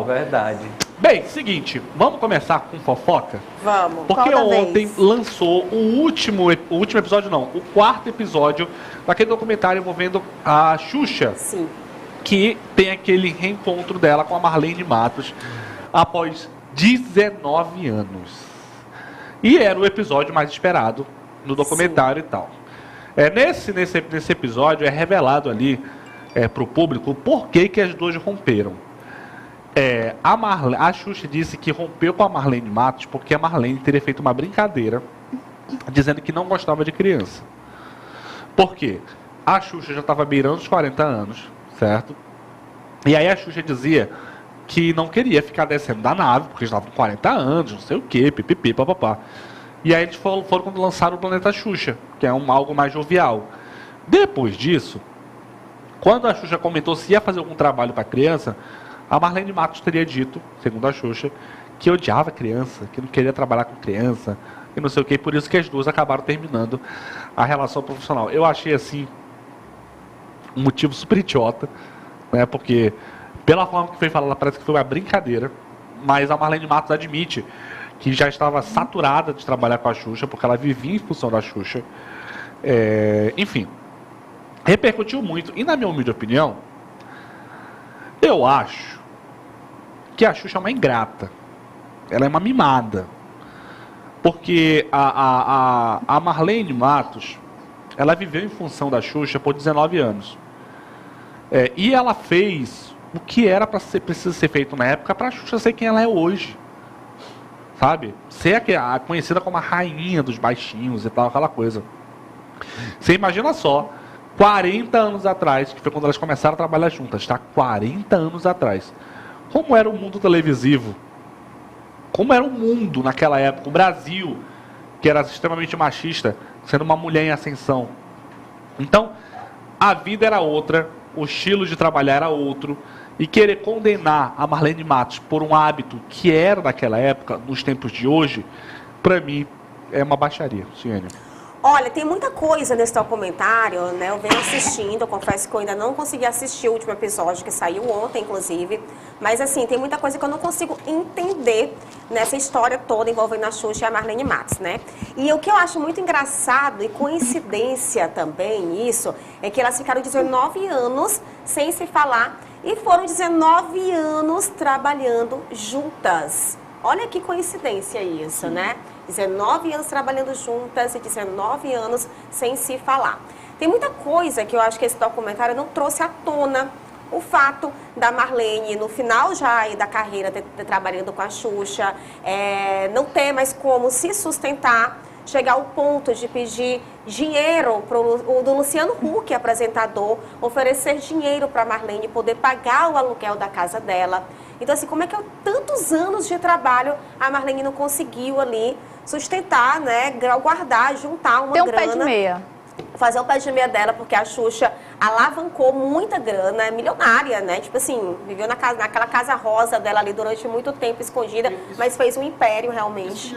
Verdade. Bem, seguinte, vamos começar com fofoca? Vamos. Porque Qual da ontem vez? lançou o último episódio, não, o quarto episódio daquele documentário envolvendo a Xuxa, Sim. que tem aquele reencontro dela com a Marlene Matos após 19 anos. E era o episódio mais esperado no documentário e tal. Nesse episódio é revelado ali para o público o porquê que as duas romperam. A Xuxa disse que rompeu com a Marlene Matos porque a Marlene teria feito uma brincadeira dizendo que não gostava de criança. Por quê? A Xuxa já estava beirando os 40 anos, certo? E aí a Xuxa dizia que não queria ficar descendo da nave, porque estava com 40 anos, não sei o quê, pipipi, papapá. E aí eles foram quando lançaram o Planeta Xuxa, que é algo mais jovial. Depois disso, quando a Xuxa comentou se ia fazer algum trabalho para criança, a Marlene Matos teria dito, segundo a Xuxa, que odiava criança, que não queria trabalhar com criança, e não sei o quê, por isso que as duas acabaram terminando a relação profissional. Eu achei, assim, um motivo super idiota, né, porque pela forma que foi falada, parece que foi uma brincadeira, mas a Marlene Matos admite que já estava saturada de trabalhar com a Xuxa, porque ela vivia em função da Xuxa. Enfim, repercutiu muito. E na minha humilde opinião, eu acho que a Xuxa é uma ingrata. Ela é uma mimada. Porque a Marlene Matos, ela viveu em função da Xuxa por 19 anos. E ela fez o que era precisa ser feito na época para a Xuxa ser quem ela é hoje. Sabe? Ser conhecida como a rainha dos baixinhos e tal, aquela coisa. Você imagina só, 40 anos atrás, que foi quando elas começaram a trabalhar juntas, tá? 40 anos atrás. Como era o mundo televisivo? Como era o mundo naquela época? O Brasil, que era extremamente machista, sendo uma mulher em ascensão. Então, a vida era outra, o estilo de trabalhar era outro. E querer condenar a Marlene Matos por um hábito que era daquela época, nos tempos de hoje, para mim, é uma baixaria, Ciane. Olha, tem muita coisa nesse documentário, né? Eu venho assistindo, eu confesso que eu ainda não consegui assistir o último episódio, que saiu ontem, inclusive. Mas, assim, tem muita coisa que eu não consigo entender nessa história toda envolvendo a Xuxa e a Marlene Matos, né? E o que eu acho muito engraçado e coincidência também, isso, é que elas ficaram 19 anos sem se falar e foram 19 anos trabalhando juntas. Olha que coincidência isso, né? 19 anos trabalhando juntas e 19 anos sem se falar. Tem muita coisa que eu acho que esse documentário não trouxe à tona. O fato da Marlene, no final já aí da carreira, ter trabalhando com a Xuxa, não ter mais como se sustentar, chegar ao ponto de pedir dinheiro do Luciano Huck, apresentador, oferecer dinheiro para a Marlene poder pagar o aluguel da casa dela. Então, assim, como é que tantos anos de trabalho a Marlene não conseguiu ali sustentar, né, guardar, juntar uma grana. Tem um pé de meia. Fazer o pé de meia dela, porque a Xuxa alavancou muita grana, é milionária, né? Tipo assim, viveu naquela casa rosa dela ali durante muito tempo escondida, mas fez um império realmente.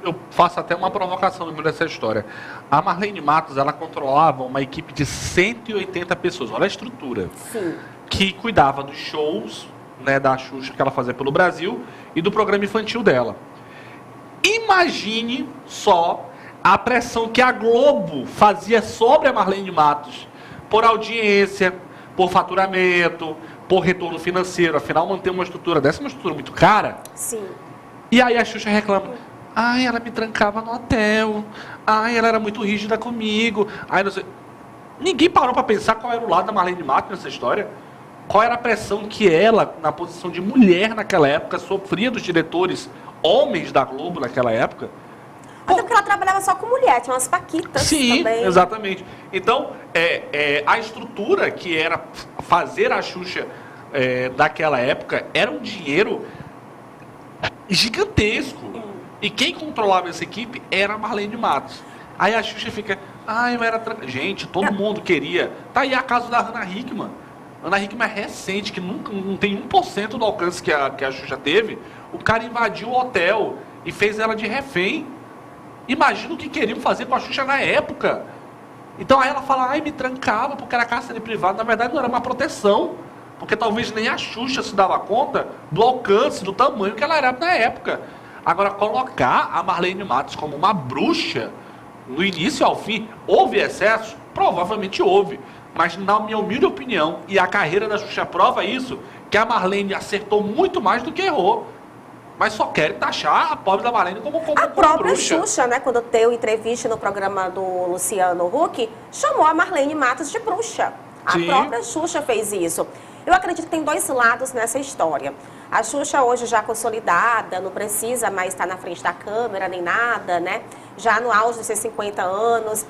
Eu faço até uma provocação no meio dessa história. A Marlene Matos, ela controlava uma equipe de 180 pessoas, olha a estrutura. Sim. Que cuidava dos shows, né, da Xuxa que ela fazia pelo Brasil e do programa infantil dela. Imagine só a pressão que a Globo fazia sobre a Marlene Matos por audiência, por faturamento, por retorno financeiro. Afinal, manter uma estrutura dessa é uma estrutura muito cara. Sim. E aí a Xuxa reclama: ai, ela me trancava no hotel, ai, ela era muito rígida comigo, ai, não sei. Ninguém parou para pensar qual era o lado da Marlene Matos nessa história. Qual era a pressão que ela, na posição de mulher naquela época, sofria dos diretores homens da Globo naquela época. Até porque ela trabalhava só com mulher, tinha umas paquitas também. Sim, exatamente. Então, a estrutura que era fazer a Xuxa daquela época era um dinheiro gigantesco. E quem controlava essa equipe era a Marlene Matos. Aí a Xuxa fica: ai, eu era... Gente, todo mundo queria. Tá aí a casa da Ana Hickman. Ana Hickman é recente, que não tem 1% do alcance que a Xuxa teve. O cara invadiu o hotel e fez ela de refém. Imagina o que queriam fazer com a Xuxa na época. Então aí ela fala: ai, me trancava porque era cárcere privado. Na verdade não era uma proteção. Porque talvez nem a Xuxa se dava conta do alcance, do tamanho que ela era na época. Agora, colocar a Marlene Matos como uma bruxa, do início ao fim, houve excesso? Provavelmente houve. Mas, na minha humilde opinião, e a carreira da Xuxa prova isso, que a Marlene acertou muito mais do que errou. Mas só querem taxar a pobre da Marlene como a própria bruxa. Xuxa, né, quando deu entrevista no programa do Luciano Huck, chamou a Marlene Matos de bruxa. A própria Xuxa fez isso. Eu acredito que tem dois lados nessa história. A Xuxa hoje já consolidada, não precisa mais estar na frente da câmera nem nada, né? Já no auge dos seus 50 anos.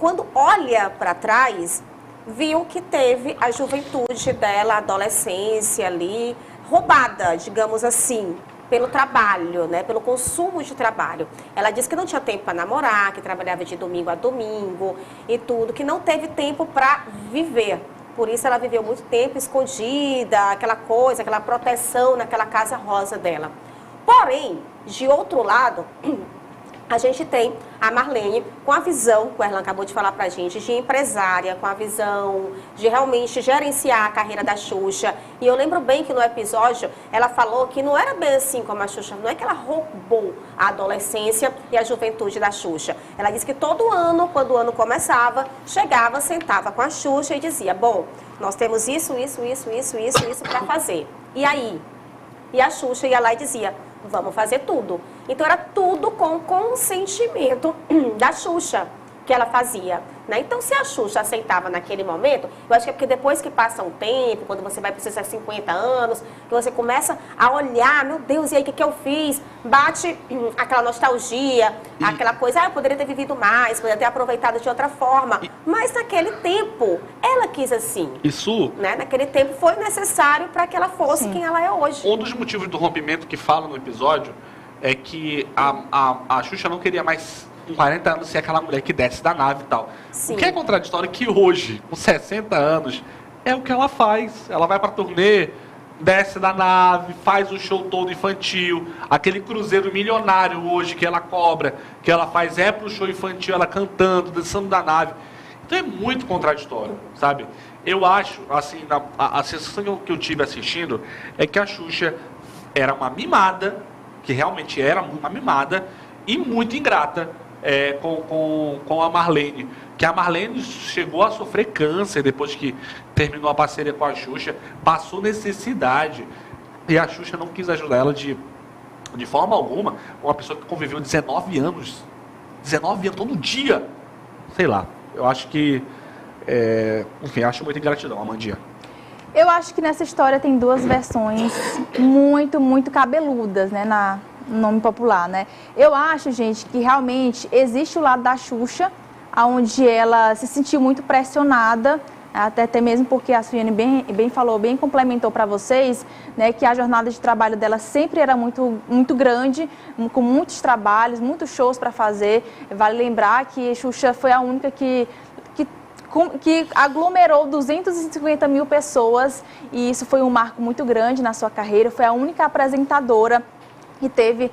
Quando olha para trás, viu que teve a juventude dela, a adolescência ali, roubada, digamos assim, pelo trabalho, né? Pelo consumo de trabalho. Ela disse que não tinha tempo para namorar, que trabalhava de domingo a domingo e tudo, que não teve tempo para viver. Por isso ela viveu muito tempo escondida, aquela coisa, aquela proteção naquela casa rosa dela. Porém, de outro lado, a gente tem a Marlene com a visão, que o Erlan acabou de falar pra gente, de empresária, com a visão de realmente gerenciar a carreira da Xuxa. E eu lembro bem que no episódio ela falou que não era bem assim como a Xuxa, não é que ela roubou a adolescência e a juventude da Xuxa. Ela disse que todo ano, quando o ano começava, chegava, sentava com a Xuxa e dizia, bom, nós temos isso para fazer. E aí? E a Xuxa ia lá e dizia, vamos fazer tudo. Então era tudo com consentimento da Xuxa que ela fazia, né? Então se a Xuxa aceitava naquele momento, eu acho que é porque depois que passa um tempo, quando você vai para os seus 50 anos, que você começa a olhar, meu Deus, e aí o que eu fiz? Bate aquela nostalgia, aquela coisa, eu poderia ter vivido mais, poderia ter aproveitado de outra forma. Mas naquele tempo, ela quis assim. Isso, né? Naquele tempo foi necessário para que ela fosse quem ela é hoje. Um dos motivos do rompimento que fala no episódio é que a Xuxa não queria mais com 40 anos ser aquela mulher que desce da nave e tal. Sim. O que é contraditório é que hoje, com 60 anos, é o que ela faz. Ela vai pra turnê, desce da nave, faz o show todo infantil, aquele cruzeiro milionário hoje que ela cobra, que ela faz pro show infantil, ela cantando, dançando da nave. Então é muito contraditório, sabe? Eu acho, assim, a sensação que eu tive assistindo é que a Xuxa era uma mimada, que realmente era uma mimada, e muito ingrata com a Marlene. Que a Marlene chegou a sofrer câncer depois que terminou a parceria com a Xuxa, passou necessidade, e a Xuxa não quis ajudar ela de forma alguma. Uma pessoa que conviveu 19 anos todo dia, sei lá, eu acho que enfim, acho muita ingratidão, Amandinha. Eu acho que nessa história tem duas versões muito cabeludas, né, no nome popular, né? Eu acho, gente, que realmente existe o lado da Xuxa, onde ela se sentiu muito pressionada, até mesmo porque a Suiane bem falou, bem complementou para vocês, né, que a jornada de trabalho dela sempre era muito grande, com muitos trabalhos, muitos shows para fazer. Vale lembrar que a Xuxa foi a única que aglomerou 250 mil pessoas, e isso foi um marco muito grande na sua carreira. Foi a única apresentadora que teve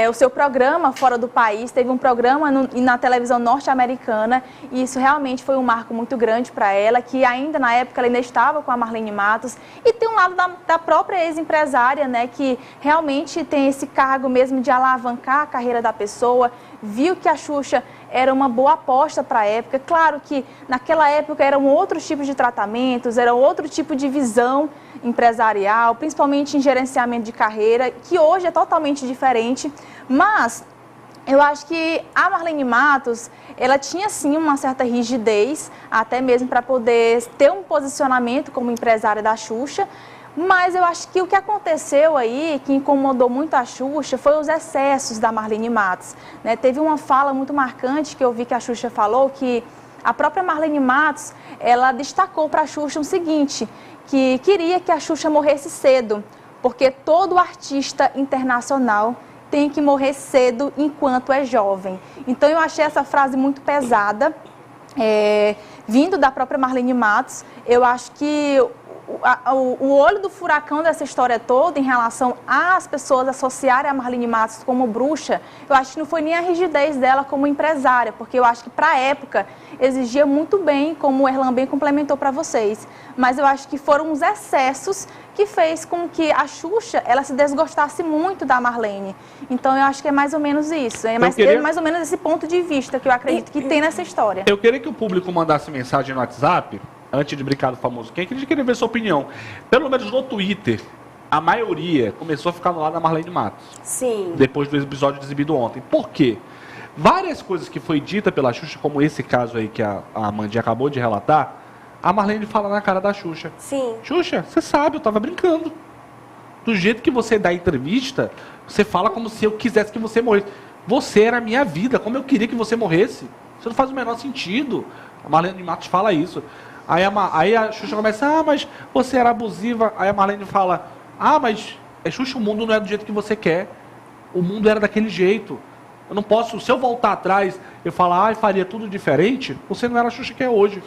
o seu programa fora do país, teve um programa na televisão norte-americana, e isso realmente foi um marco muito grande para ela, que ainda na época ela ainda estava com a Marlene Matos. E tem um lado da própria ex-empresária, né, que realmente tem esse cargo mesmo de alavancar a carreira da pessoa, viu que a Xuxa era uma boa aposta para a época. Claro que naquela época eram outros tipos de tratamentos, era outro tipo de visão empresarial, principalmente em gerenciamento de carreira, que hoje é totalmente diferente. Mas eu acho que a Marlene Matos, ela tinha sim uma certa rigidez, até mesmo para poder ter um posicionamento como empresária da Xuxa. Mas eu acho que o que aconteceu aí, que incomodou muito a Xuxa, foi os excessos da Marlene Matos, né? Teve uma fala muito marcante que eu vi que a Xuxa falou, que a própria Marlene Matos, ela destacou para a Xuxa o seguinte, que queria que a Xuxa morresse cedo, porque todo artista internacional tem que morrer cedo enquanto é jovem. Então eu achei essa frase muito pesada, vindo da própria Marlene Matos. Eu acho que o olho do furacão dessa história toda em relação às pessoas associarem a Marlene Matos como bruxa, eu acho que não foi nem a rigidez dela como empresária, porque eu acho que para a época exigia muito bem, como o Erlan bem complementou para vocês, mas eu acho que foram os excessos que fez com que a Xuxa, ela se desgostasse muito da Marlene. Então eu acho que é mais ou menos isso, é mais ou menos esse ponto de vista que eu acredito que tem nessa história. Eu queria que o público mandasse mensagem no WhatsApp, antes de brincar do famoso quem, que a gente queria ver sua opinião. Pelo menos no Twitter, a maioria começou a ficar no lado da Marlene Matos. Sim. Depois do episódio exibido ontem. Por quê? Várias coisas que foi dita pela Xuxa, como esse caso aí que a Amandinha acabou de relatar, a Marlene fala na cara da Xuxa. Sim. Xuxa, você sabe, eu tava brincando. Do jeito que você dá entrevista, você fala como se eu quisesse que você morresse. Você era a minha vida, como eu queria que você morresse. Isso não faz o menor sentido. A Marlene Matos fala isso. Aí a Xuxa começa, mas você era abusiva. Aí a Marlene fala, mas Xuxa, o mundo não é do jeito que você quer. O mundo era daquele jeito. Eu não posso, se eu voltar atrás e falar, faria tudo diferente, você não era a Xuxa que é hoje.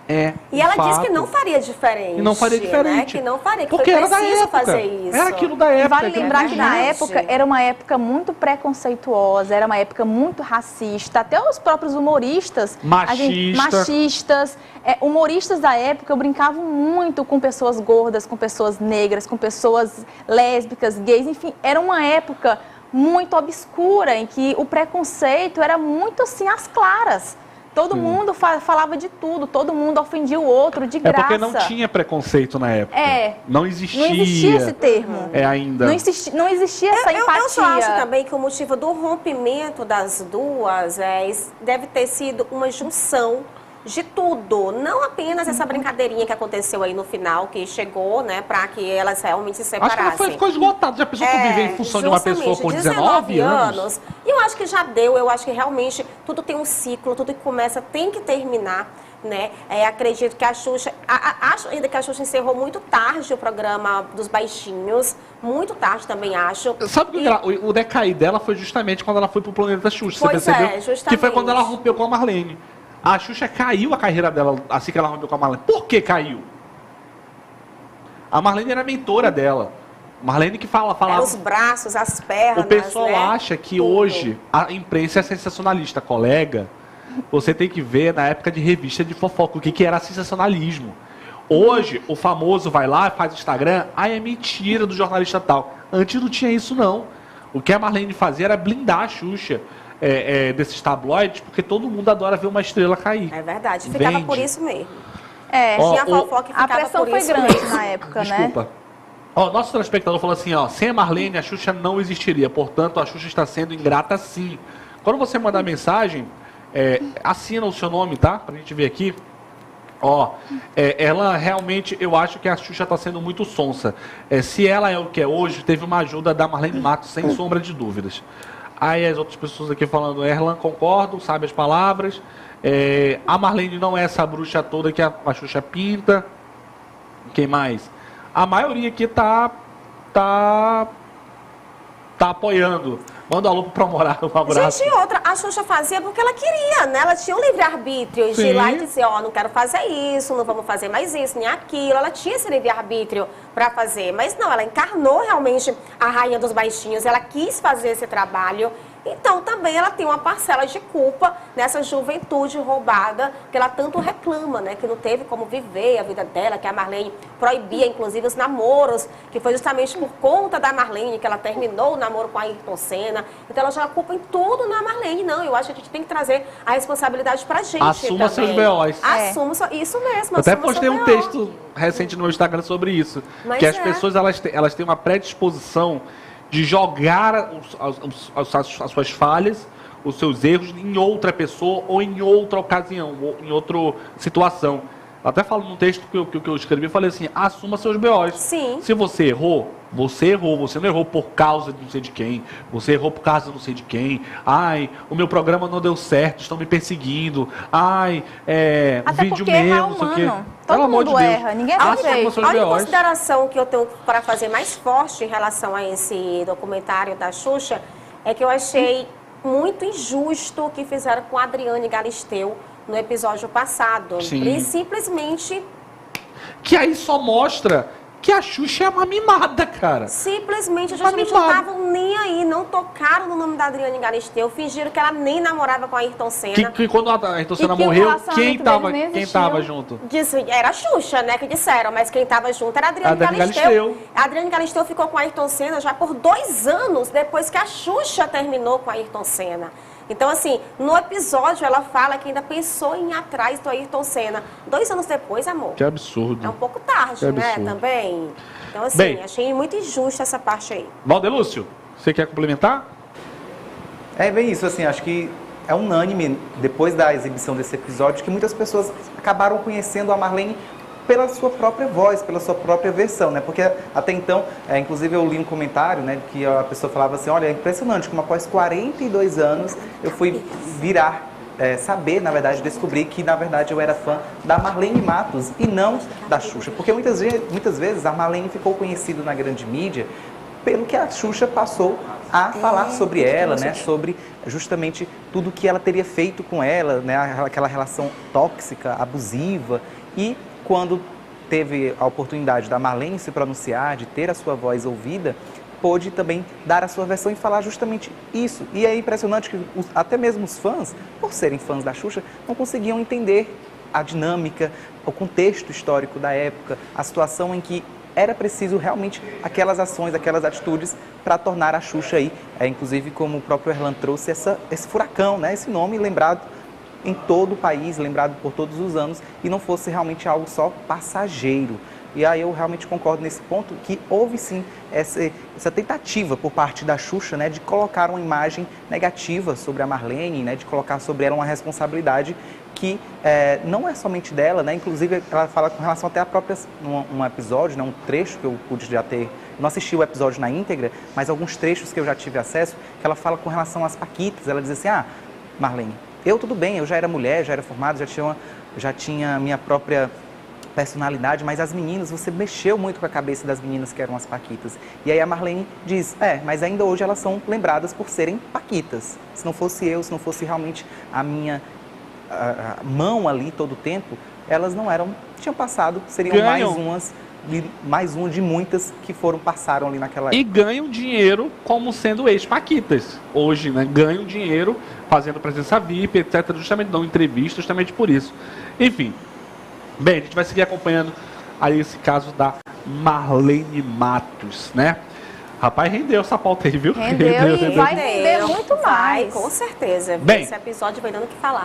E ela disse que não faria diferente. E não faria diferente. Né? Que não faria, que porque foi era da preciso época. fazer isso. Era aquilo da época. Vale lembrar que na época era uma época muito preconceituosa, era uma época muito racista. Até os próprios humoristas... Machistas. Humoristas da época brincavam muito com pessoas gordas, com pessoas negras, com pessoas lésbicas, gays, enfim. Era uma época muito obscura, em que o preconceito era muito assim, às claras. Todo mundo falava de tudo, todo mundo ofendia o outro de graça. É porque não tinha preconceito na época. Não existia. Não existia esse termo. Ainda. Não existia essa empatia. Eu só acho também que o motivo do rompimento das duas deve ter sido uma junção de tudo, não apenas essa brincadeirinha que aconteceu aí no final, que chegou, né, para que elas realmente se separassem. Acho que ficou esgotado, já pensou conviver em função de uma pessoa com 19 anos? E eu acho que já deu, eu acho que realmente tudo tem um ciclo, tudo que começa tem que terminar, né, acredito que a Xuxa, acho ainda que a Xuxa encerrou muito tarde o programa dos baixinhos, muito tarde também acho. Sabe que o decair dela foi justamente quando ela foi pro Planeta Xuxa, pois você percebeu? Justamente. Que foi quando ela rompeu com a Marlene. A Xuxa caiu a carreira dela assim que ela rompeu com a Marlene. Por que caiu? A Marlene era a mentora dela. Marlene que falava... Os braços, as pernas, o pessoal, né, acha que tudo. Hoje a imprensa é sensacionalista. Colega, você tem que ver na época de revista de fofoca o que era sensacionalismo. Hoje, o famoso vai lá, faz Instagram, é mentira do jornalista tal. Antes não tinha isso, não. O que a Marlene fazia era blindar a Xuxa. Desses tabloides, porque todo mundo adora ver uma estrela cair. É verdade, ficava por isso mesmo. Tinha fofoca que ficava. A pressão foi grande na época, Desculpa. Né? Nosso telespectador falou assim, sem a Marlene a Xuxa não existiria, portanto a Xuxa está sendo ingrata sim. Quando você mandar mensagem, assina o seu nome, tá? Pra gente ver aqui. Ela realmente, eu acho que a Xuxa está sendo muito sonsa. Se ela é o que é hoje, teve uma ajuda da Marlene Matos, sem sombra de dúvidas. Aí as outras pessoas aqui falando, Erlan, concordo, sabe as palavras. A Marlene não é essa bruxa toda que a Xuxa pinta. Quem mais? A maioria aqui tá apoiando. Manda um alô pro Morar, um abraço. Gente, outra, a Xuxa fazia porque ela queria, né? Ela tinha um livre-arbítrio de ir lá e dizer, não quero fazer isso, não vamos fazer mais isso, nem aquilo. Ela tinha esse livre-arbítrio para fazer, mas não, ela encarnou realmente a rainha dos baixinhos, ela quis fazer esse trabalho. Então, também ela tem uma parcela de culpa nessa juventude roubada que ela tanto reclama, né? Que não teve como viver a vida dela, que a Marlene proibia, inclusive, os namoros, que foi justamente por conta da Marlene que ela terminou o namoro com a Ayrton Senna. Então, ela joga a culpa em tudo na Marlene. Não, eu acho que a gente tem que trazer a responsabilidade pra gente Assuma seus B.O.s. Assuma, isso mesmo. Eu até postei um texto recente no meu Instagram sobre isso. Mas que as pessoas, elas têm uma predisposição de jogar as suas falhas, os seus erros em outra pessoa ou em outra ocasião, ou em outra situação. Eu até falo num texto que eu escrevi, eu falei assim, assuma seus B.O.s. Sim. Se você errou, você não errou por causa de não sei de quem, você errou por causa de não sei de quem, o meu programa não deu certo, estão me perseguindo, até vídeo porque meu, não sei o quê. Todo mundo erra, ninguém é perfeito. A única consideração que eu tenho para fazer mais forte em relação a esse documentário da Xuxa é que eu achei muito injusto o que fizeram com a Adriane Galisteu no episódio passado. Sim. E simplesmente Que aí só mostra que a Xuxa é uma mimada, cara. Simplesmente, justamente não estavam nem aí, não tocaram no nome da Adriane Galisteu, fingiram que ela nem namorava com a Ayrton Senna. Que quando a Ayrton Senna que o morreu, relacionamento quem tava junto? Era a Xuxa, né, que disseram, mas quem tava junto era a Adriane Galisteu. A Adriane Galisteu ficou com a Ayrton Senna já por 2 anos depois que a Xuxa terminou com a Ayrton Senna. Então, assim, no episódio ela fala que ainda pensou em ir atrás do Ayrton Senna. 2 anos depois, amor. Que absurdo. É um pouco tarde, né, também. Então, assim, bem, achei muito injusta essa parte aí. Valdelúcio, você quer complementar? É bem isso, assim, acho que é unânime, depois da exibição desse episódio, que muitas pessoas acabaram conhecendo a Marlene pela sua própria voz, pela sua própria versão, né? Porque até então, inclusive eu li um comentário, né, que a pessoa falava assim, olha, é impressionante como após 42 anos eu fui saber, na verdade, descobrir que, na verdade, eu era fã da Marlene Matos e não da Xuxa. Porque muitas vezes a Marlene ficou conhecida na grande mídia pelo que a Xuxa passou a falar sobre ela, né? Sobre justamente tudo que ela teria feito com ela, né? Aquela relação tóxica, abusiva. E quando teve a oportunidade da Marlene se pronunciar, de ter a sua voz ouvida, pôde também dar a sua versão e falar justamente isso. E é impressionante que até mesmo os fãs, por serem fãs da Xuxa, não conseguiam entender a dinâmica, o contexto histórico da época, a situação em que era preciso realmente aquelas ações, aquelas atitudes para tornar a Xuxa aí, inclusive como o próprio Erlan trouxe, esse furacão, né? Esse nome lembrado em todo o país, lembrado por todos os anos, e não fosse realmente algo só passageiro. E aí eu realmente concordo nesse ponto que houve sim essa tentativa por parte da Xuxa, né, de colocar uma imagem negativa sobre a Marlene, né, de colocar sobre ela uma responsabilidade que não é somente dela, né, inclusive ela fala com relação até a própria, um episódio, né, um trecho que eu pude já ter, não assisti o episódio na íntegra, mas alguns trechos que eu já tive acesso, que ela fala com relação às paquitas, ela diz assim, Marlene, eu tudo bem, eu já era mulher, já era formada, já tinha minha própria personalidade, mas as meninas, você mexeu muito com a cabeça das meninas que eram as paquitas. E aí a Marlene diz, mas ainda hoje elas são lembradas por serem paquitas. Se não fosse eu, se não fosse realmente a minha mão ali todo o tempo, elas não tinham passado, seriam mais uma de muitas que passaram ali naquela época. E ganham dinheiro como sendo ex-paquitas. Hoje, né? Ganham dinheiro fazendo presença VIP, etc. Justamente dão entrevistas, justamente por isso. Enfim. Bem, a gente vai seguir acompanhando aí esse caso da Marlene Matos, né? Rapaz, rendeu essa pauta aí, viu? Rendeu e vai render muito mais. Com certeza. Bem, esse episódio vai dando o que falar.